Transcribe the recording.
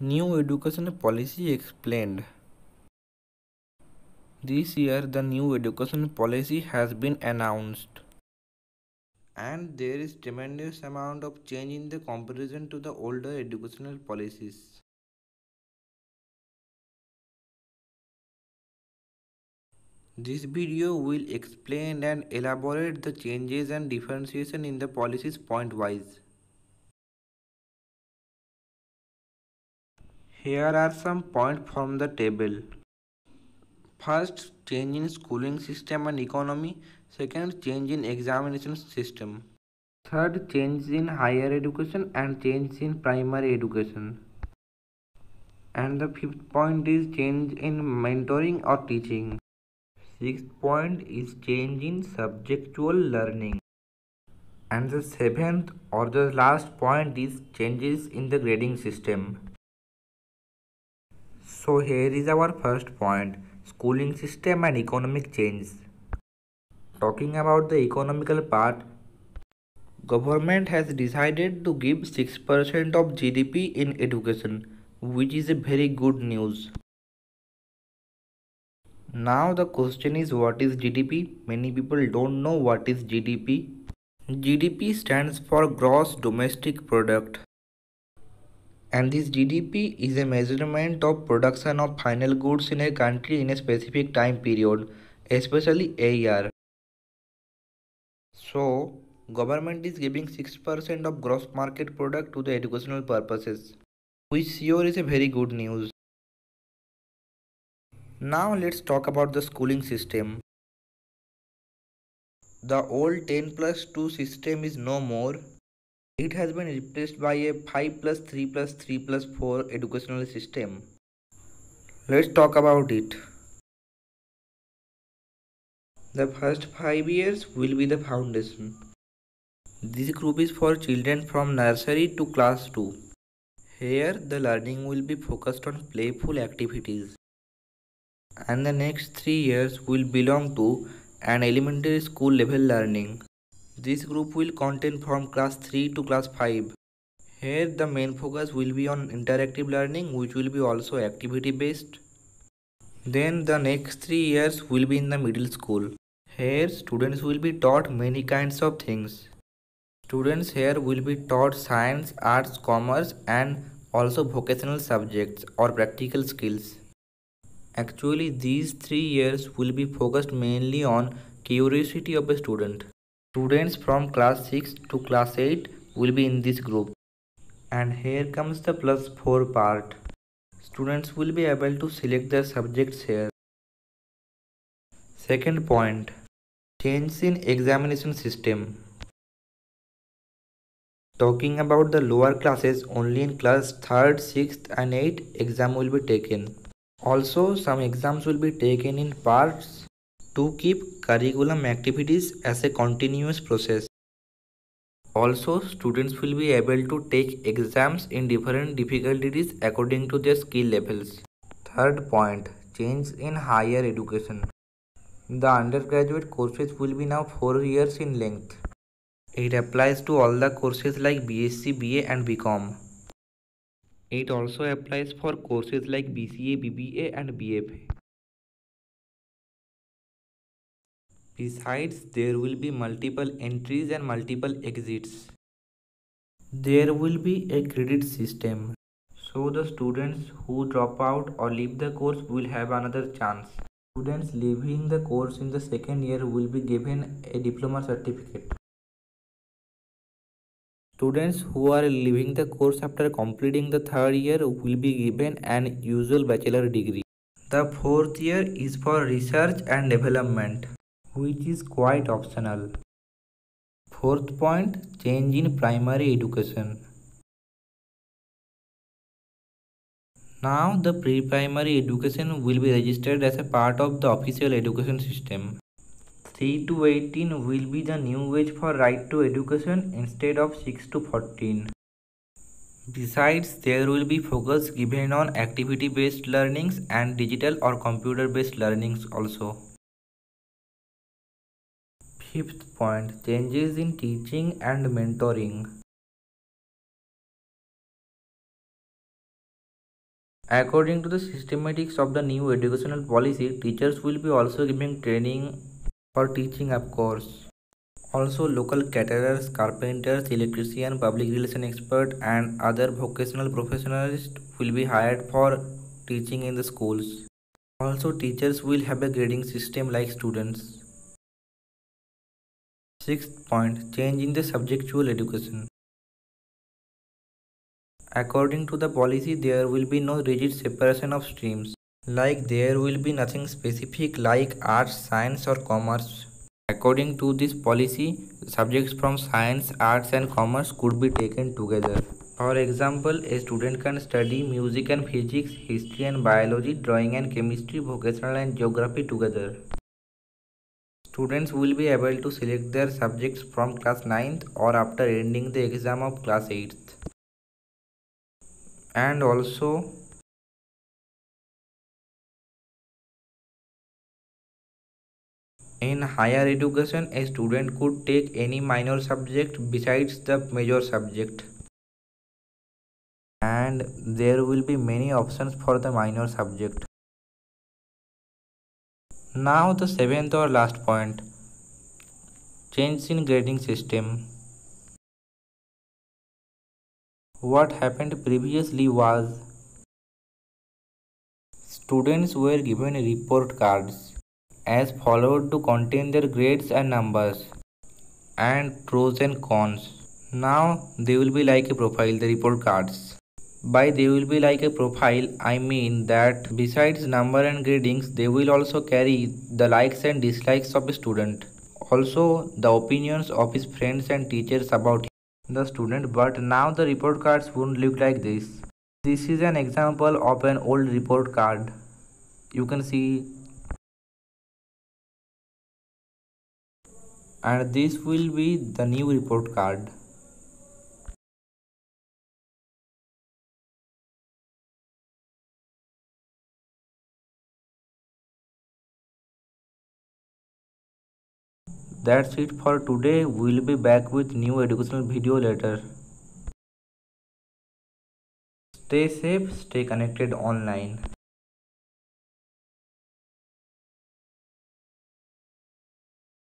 New education policy explained. This year, the new education policy has been announced. And there is tremendous amount of change in the comparison to the older educational policies. This video will explain and elaborate the changes and differentiation in the policies point-wise. Here are some points from the table. First, change in schooling system and economy. Second, change in examination system. Third, change in higher education and change in primary education. And the fifth point is change in mentoring or teaching. Sixth point is change in subjectual learning. And the seventh or the last point is changes in the grading system. So here is our first point, schooling system and economic change. Talking about the economical part, government has decided to give 6% of GDP in education, which is a very good news. Now the question is, what is GDP? Many people don't know what is GDP. GDP stands for Gross Domestic Product. And this GDP is a measurement of production of final goods in a country in a specific time period, especially a year. So, government is giving 6% of gross market product to the educational purposes, which sure is a very good news. Now let's talk about the schooling system. The old 10 plus 2 system is no more. It has been replaced by a 5 plus 3 plus 3 plus 4 educational system. Let's talk about it. The first 5 years will be the foundation. This group is for children from nursery to class 2. Here the learning will be focused on playful activities. And the next 3 years will belong to an elementary school level learning. This group will contain from class 3 to class 5. Here the main focus will be on interactive learning, which will be also activity based. Then the next 3 years will be in the middle school. Here students will be taught many kinds of things. Students here will be taught science, arts, commerce and also vocational subjects or practical skills. Actually, these 3 years will be focused mainly on curiosity of a student. Students from class 6 to class 8 will be in this group. And here comes the plus 4 part. Students will be able to select their subjects here. Second point, change in examination system. Talking about the lower classes, only in class 3rd, 6th and 8th exam will be taken. Also, some exams will be taken in parts to keep curriculum activities as a continuous process. Also, students will be able to take exams in different difficulties according to their skill levels. Third point, change in higher education. The undergraduate courses will be now 4 years in length. It applies to all the courses like BSc, BA and BCom. It also applies for courses like BCA, BBA and BFA. Besides, there will be multiple entries and multiple exits. There will be a credit system. So the students who drop out or leave the course will have another chance. Students leaving the course in the second year will be given a diploma certificate. Students who are leaving the course after completing the third year will be given an usual bachelor degree. The fourth year is for research and development, which is quite optional. Fourth point, change in primary education. Now the pre-primary education will be registered as a part of the official education system. 3 to 18 will be the new age for right to education instead of 6 to 14. Besides, there will be focus given on activity-based learnings and digital or computer-based learnings also. Fifth point, changes in teaching and mentoring. According to the systematics of the new educational policy, teachers will be also giving training for teaching, of course. Also, local caterers, carpenters, electrician, public relation expert, and other vocational professionals will be hired for teaching in the schools. Also, teachers will have a grading system like students. Sixth point, change in the subjectual education. According to the policy, there will be no rigid separation of streams. Like there will be nothing specific like arts, science or commerce. According to this policy, subjects from science, arts and commerce could be taken together. For example, a student can study music and physics, history and biology, drawing and chemistry, vocational and geography together. Students will be able to select their subjects from class 9th or after ending the exam of class 8th. And also, in higher education, a student could take any minor subject besides the major subject. And there will be many options for the minor subject. Now the seventh or last point, change in grading system. What happened previously was students were given report cards as followed to contain their grades and numbers and pros and cons. Now they will be like a profile, the report cards. By they will be like a profile, I mean that besides number and gradings, they will also carry the likes and dislikes of a student. Also, the opinions of his friends and teachers about the student, but now the report cards won't look like this. This is an example of an old report card. You can see, and this will be the new report card. That's it for today. We'll be back with new educational video later. Stay safe, stay connected online.